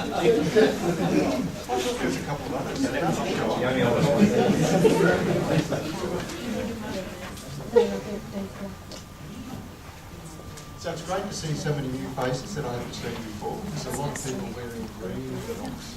There's a couple of others. So it's great to see so many new faces that I haven't seen before. There's a lot of people wearing green docs.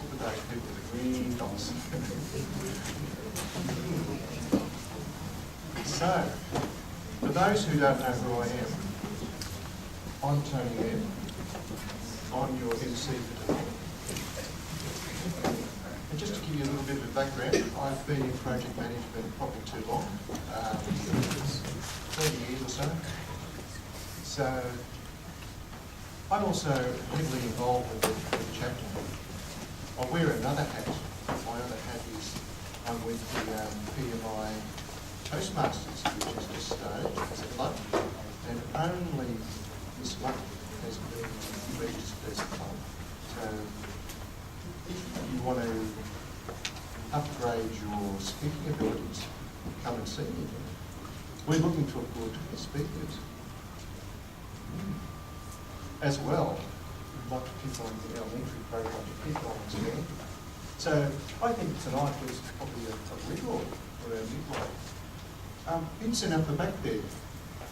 Look at those people with the green docs. So, for those who don't know who I am, I'm Tony Ebb. I'm your MC for tonight. And just to give you a little bit of background, I've been in project management probably too long, 30 years or so. So, I'm also heavily involved with the chapter. I wear another hat. My other hat is I'm with the PMI Toastmasters, which is just staged as a club, and only this month has been registered as a club. So if you want to upgrade your speaking abilities, come and see me. We're looking for good speakers. As well, we'd like to pick on the elementary program to pick on as well. So I think tonight was probably a record for our midwife. Vincent up the back there,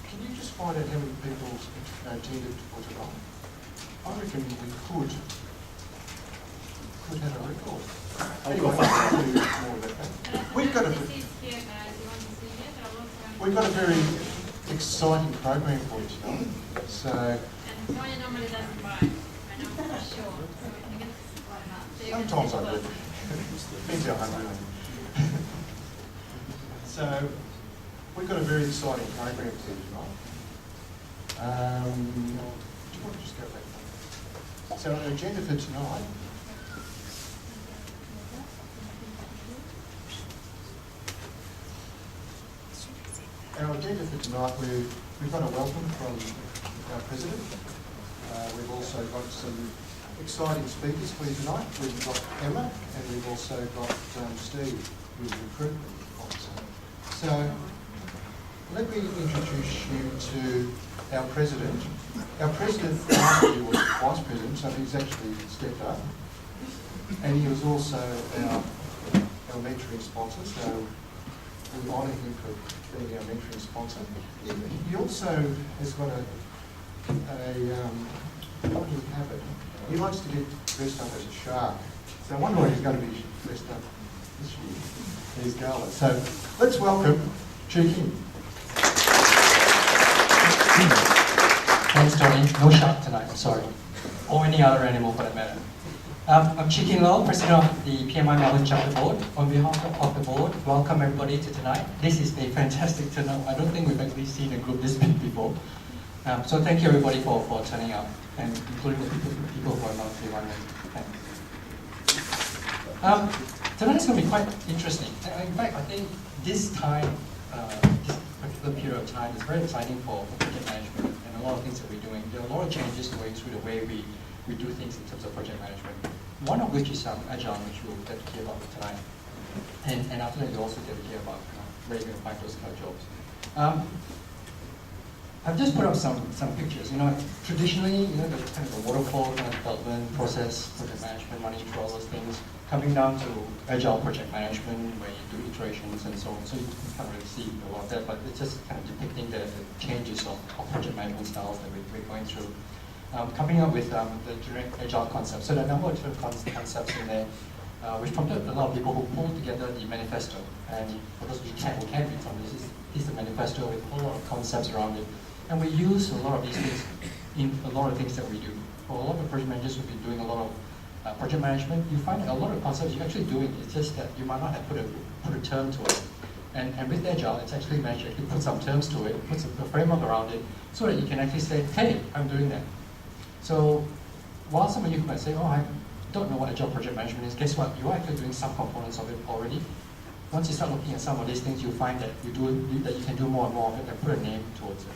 can you just find out how many people attended for tonight? I reckon we could have a record. Anyway, we'll do more about that. We've got a very exciting program for you tonight. So Tony normally doesn't buy. I know for sure. Sometimes I do. Depends how hungry I am. So we've got a very exciting program for you tonight. Do you want to just go back? So our agenda for tonight. Our agenda for tonight, we've got a welcome from our President. We've also got some exciting speakers for you tonight. We've got Emma and we've also got Steve, who's the recruitment officer. So let me introduce you to our President. Our President last year was Vice President, so he's actually stepped up. And he was also our mentoring sponsor, so we honour him for being our mentoring sponsor. He also has got what do you have it? He likes to get dressed up as a shark. So I wonder what he's going to be dressed up this year in his gala. So let's welcome Cheeky. Thanks, Tony. No shark tonight, I'm sorry. Or any other animal for that matter. I'm Chi King Lau, President of the PMI Melbourne Chapter Board. On behalf of the board, welcome everybody to tonight. This is a fantastic turnout. I don't think we've actually seen a group this big before. So thank you everybody for turning out, and including the people who are not the one. Thanks. Tonight's going to be quite interesting. In fact, I think this time, this particular period of time is very exciting for project management and a lot of things that we're doing. There are a lot of changes going through the way we do things in terms of project management. One of which is Agile, which we'll get to hear about tonight. And after that, you'll also get to hear about where you're going to find those kind of jobs. I've just put up some pictures. Traditionally, the kind of the waterfall kind of development process, project management, running through all those things, coming down to Agile project management, where you do iterations and so on. So you can't really see a lot of that, but it's just kind of depicting the changes of project management styles that we're going through. Coming up with the generic Agile concept. So there are a number of different concepts in there, which prompted a lot of people who pulled together the manifesto. And for those who can read from this is the manifesto with a whole lot of concepts around it. And we use a lot of these things in a lot of things that we do. For a lot of project managers who've been doing a lot of project management, you find a lot of concepts you're actually doing. It's just that you might not have put a term to it. And with Agile, it's actually managed to actually put some terms to it, put a framework around it, so that you can actually say, hey, I'm doing that. So while some of you might say, oh, I don't know what Agile project management is, guess what? You're actually doing some components of it already. Once you start looking at some of these things, you find that you can do more and more of it and put a name towards it.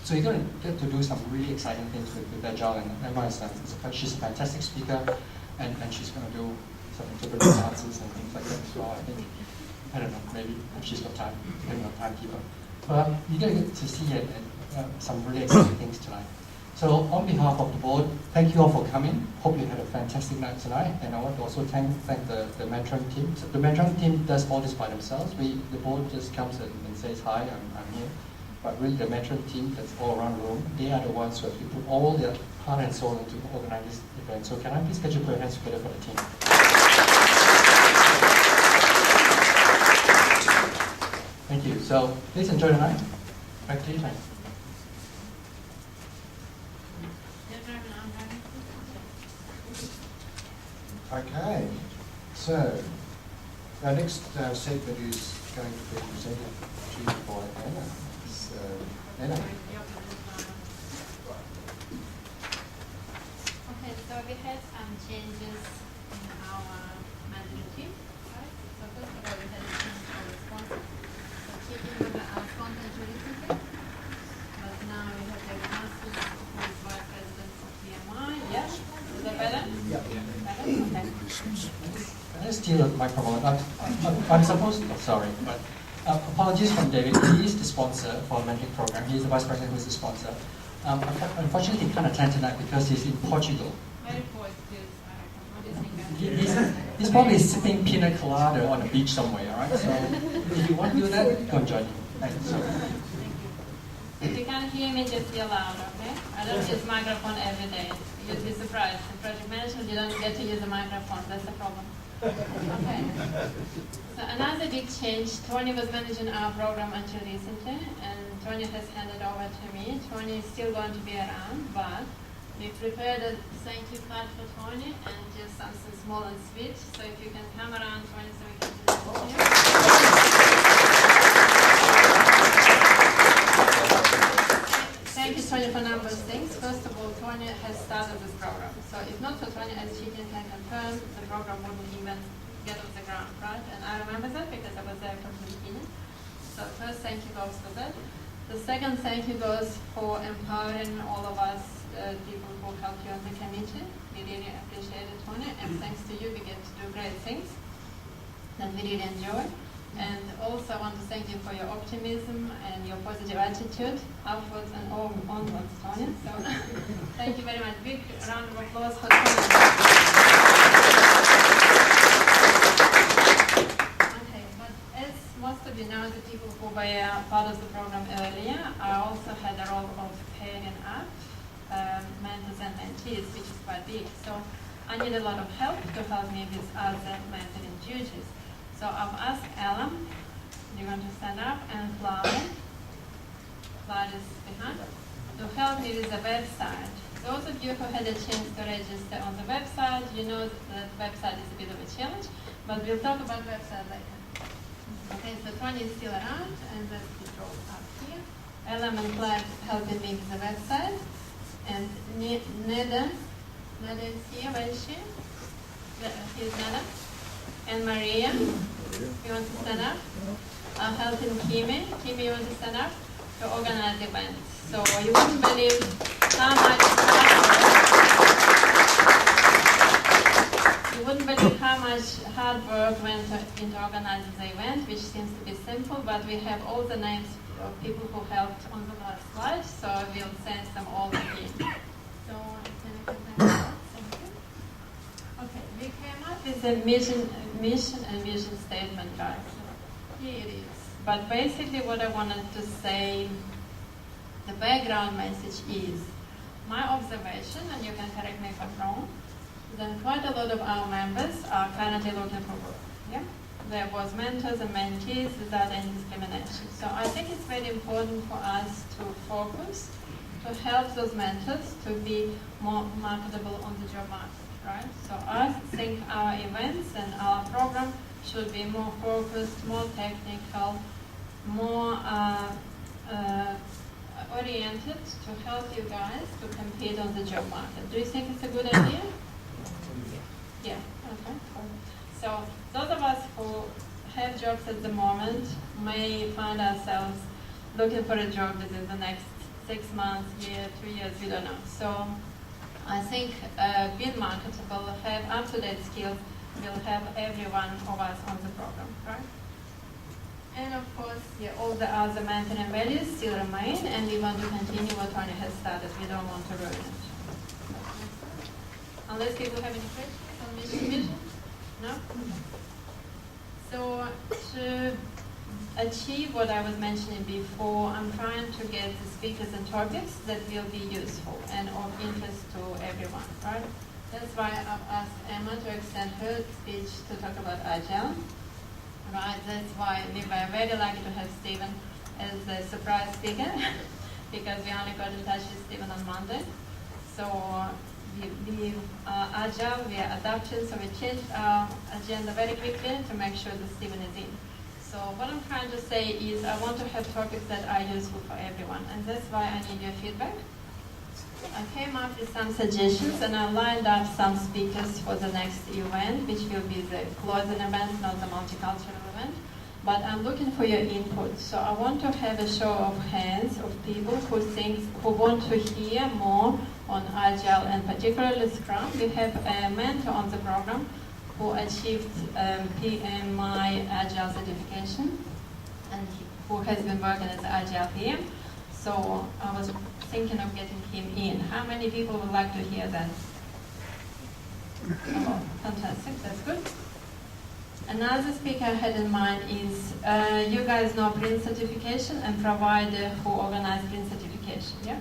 So you're going to get to do some really exciting things with Agile, and Emma she's a fantastic speaker, and she's going to do some interpretive dances and things like that as well. I don't know, maybe if she's got time, depending on timekeeper. But you're going to get to see some really exciting things tonight. So on behalf of the board, thank you all for coming. Hope you had a fantastic night tonight. And I want to also thank the mentoring team. So the mentoring team does all this by themselves. The board just comes and says, hi, I'm here. But really the mentoring team that's all around the room, they are the ones who have put all their heart and soul into organize this event. So can I please get you put your hands together for the team? Thank you. So please enjoy the night. Back to you, time. Okay, so our next segment is going to be presented to you by Anna. So, Anna. Okay, so we had some changes in our management team, right? So first of all, we had a change for the sponsor. So checking with our sponsor recently, but now we have the Francis, who is vice president of PMI. Yes, is that better? Yeah. Better? Okay. Can I steal a microphone? I'm supposed to, sorry, but apologies from David. He is the sponsor for the mentoring program. He is the vice president who is the sponsor. Unfortunately, he can't attend tonight because he's in Portugal. Very poor skills, I reckon. What do you think? He's probably sipping pina colada on a beach somewhere, all right? So if you want to do that, go and join him. Thanks. Thank you. If you can't hear me, just yell out, okay? I don't use microphone every day. You'd be surprised. In project management, you don't get to use a microphone. That's the problem. Okay. So another big change, Tony was managing our program until recently, and Tony has handed over to me. Tony is still going to be around, but we prepared a thank you card for Tony and just something small and sweet. So if you can come around, Tony, so we can do this with you. Thank you, Tony, for a number of things. First of all, Tony has started this program. So if not for Tony, as she can confirm, the program wouldn't even get off the ground, right? And I remember that because I was there from the beginning. So first, thank you goes for that. The second thank you goes for empowering all of us people who help you on the committee. We really appreciate it, Tony. And thanks to you, we get to do great things that we really enjoy. And also I want to thank you for your optimism and your positive attitude, upwards and onwards, Tony. So thank you very much. Big round of applause for Tony. Okay, but as most of you know, the people who were part of the program earlier, I also had a role of pairing up mentors and mentees, which is quite big. So I need a lot of help to help me with other mentoring duties. So I've asked Ellen, you're going to stand up, and Clyde is behind, to help me with the website. Those of you who had a chance to register on the website, you know that website is a bit of a challenge, but we'll talk about website later. Okay, so Tony is still around, and that's the draw up here. Ellen and Clyde helping me with the website, and Neda is here, where is she? Here's Neda. And Maria, you want to stand up? I'm helping Kimi. Kimi, you want to stand up? To organize events. So you wouldn't believe how much hard work went into organizing the event, which seems to be simple, but we have all the names of people who helped on the last slide, so we'll send them all again. So can I get that? Thank you. Okay, we came up with a mission and vision statement, guys. Here it is. But basically what I wanted to say, the background message is, my observation, and you can correct me if I'm wrong, then quite a lot of our members are currently looking for work. Yeah? There was mentors and mentees without any discrimination. So I think it's very important for us to focus, to help those mentors to be more marketable on the job market. Right? So I think our events and our program should be more focused, more technical, more oriented to help you guys to compete on the job market. Do you think it's a good idea? Yeah, okay. So those of us who have jobs at the moment may find ourselves looking for a job within the next 6 months, year, 2 years, we don't know. So I think being marketable, have up-to-date skills, will help every one of us on the program, right? And of course, yeah, all the other mentoring values still remain, and we want to continue what Tony has started. We don't want to ruin it. Unless people have any questions on mission vision? No? So to achieve what I was mentioning before, I'm trying to get the speakers and topics that will be useful and of interest to everyone, right? That's why I've asked Emma to extend her speech to talk about Agile. Right, that's why we were very lucky to have Stephen as the surprise speaker because we only got in touch with Stephen on Monday. So we are agile, we are adaptive, so we changed our agenda very quickly to make sure that Stephen is in. So what I'm trying to say is I want to have topics that are useful for everyone, and that's why I need your feedback. I came up with some suggestions and I lined up some speakers for the next event, which will be the closing event, not the multicultural event. But I'm looking for your input. So I want to have a show of hands of people who want to hear more on Agile and particularly Scrum. We have a mentor on the program who achieved PMI Agile certification and who has been working as Agile PM. So I was thinking of getting him in. How many people would like to hear that? Oh, fantastic, that's good. Another speaker I had in mind is, you guys know Print Certification and provider who organized Print Certification, yeah?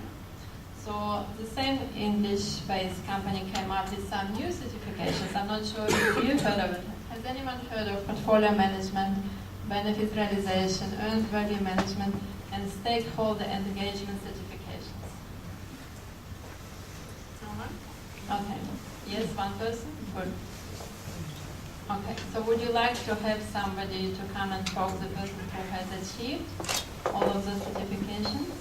So the same English-based company came up with some new certifications. I'm not sure if you've heard of it. Has anyone heard of Portfolio Management, Benefit Realization, Earned Value Management, and Stakeholder Engagement certifications? Someone? Okay. Yes, one person? Good. Okay, so would you like to have somebody to come and talk, the person who has achieved all of the certifications?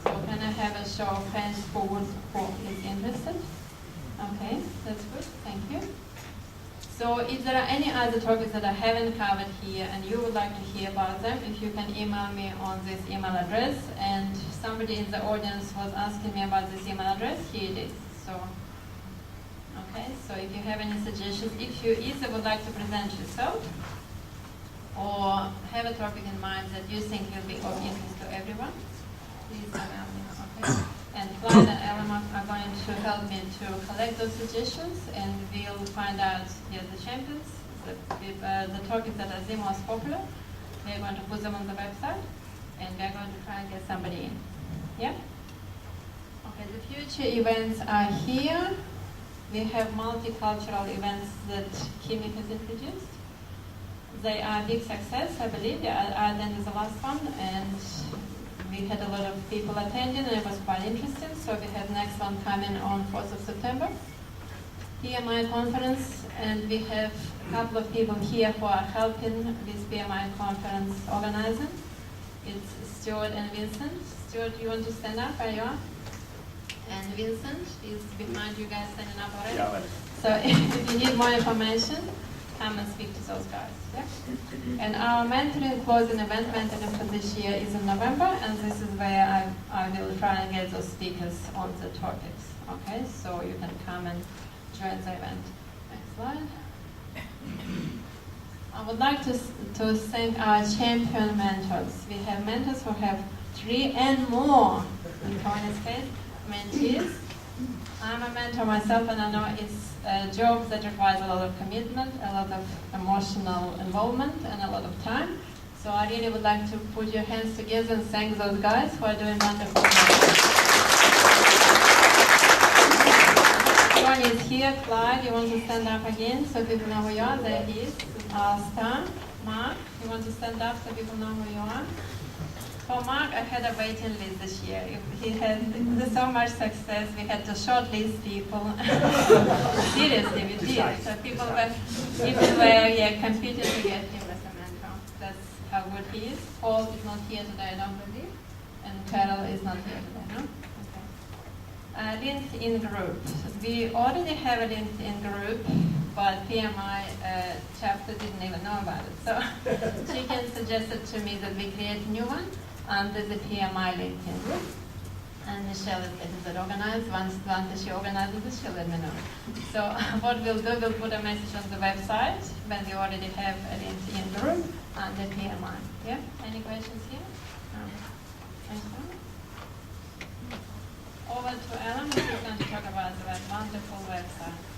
So can I have a show of hands who is interested? Okay, that's good, thank you. So if there are any other topics that I haven't covered here and you would like to hear about them, if you can email me on this email address, and somebody in the audience was asking me about this email address, here it is. So, okay, so if you have any suggestions, if you either would like to present yourself or have a topic in mind that you think will be of interest to everyone, please email me, okay? And Clyde and Elena are going to help me to collect those suggestions, and we'll find out the champions, the topics that are the most popular. We're going to put them on the website, and we're going to try and get somebody in. Yeah? Okay, the future events are here. We have multicultural events that Kimi has introduced. They are a big success, I believe. Ireland is the last one, and we had a lot of people attending, and it was quite interesting. So we have next one coming on 4th of September, PMI conference, and we have a couple of people here who are helping this PMI conference organizing. It's Stuart and Vincent. Stuart, you want to stand up? Where you are? And Vincent is behind you guys standing up already. Yeah, so if you need more information, come and speak to those guys. Yeah? And our mentoring closing event mentoring for this year is in November, and this is where I will try and get those speakers on the topics. Okay, so you can come and join the event. Next slide. I would like to thank our champion mentors. We have mentors who have 3 and more, in Tony's case, mentees. I'm a mentor myself, and I know it's a job that requires a lot of commitment, a lot of emotional involvement, and a lot of time. So I really would like to put your hands together and thank those guys who are doing wonderful work. One is here, Clyde, you want to stand up again so people know who you are? There he is, our star. Mark, you want to stand up so people know who you are? For Mark, I had a waiting list this year. He had so much success, we had to shortlist people. Seriously, we did. So people were competing to get him as a mentor. That's how good he is. Paul is not here today, I don't believe. And Carol is not here today, no? Okay. LinkedIn group. We already have a LinkedIn group, but PMI chapter didn't even know about it. So Chicken suggested to me that we create a new one under the PMI LinkedIn group. and Michelle is the organizer. Once she organizes it, she'll let me know. So what we'll do, we'll put a message on the website when we already have it in the room and the PMI. Yeah? Any questions here? No. Over to Ellen, who's going to talk about the wonderful website.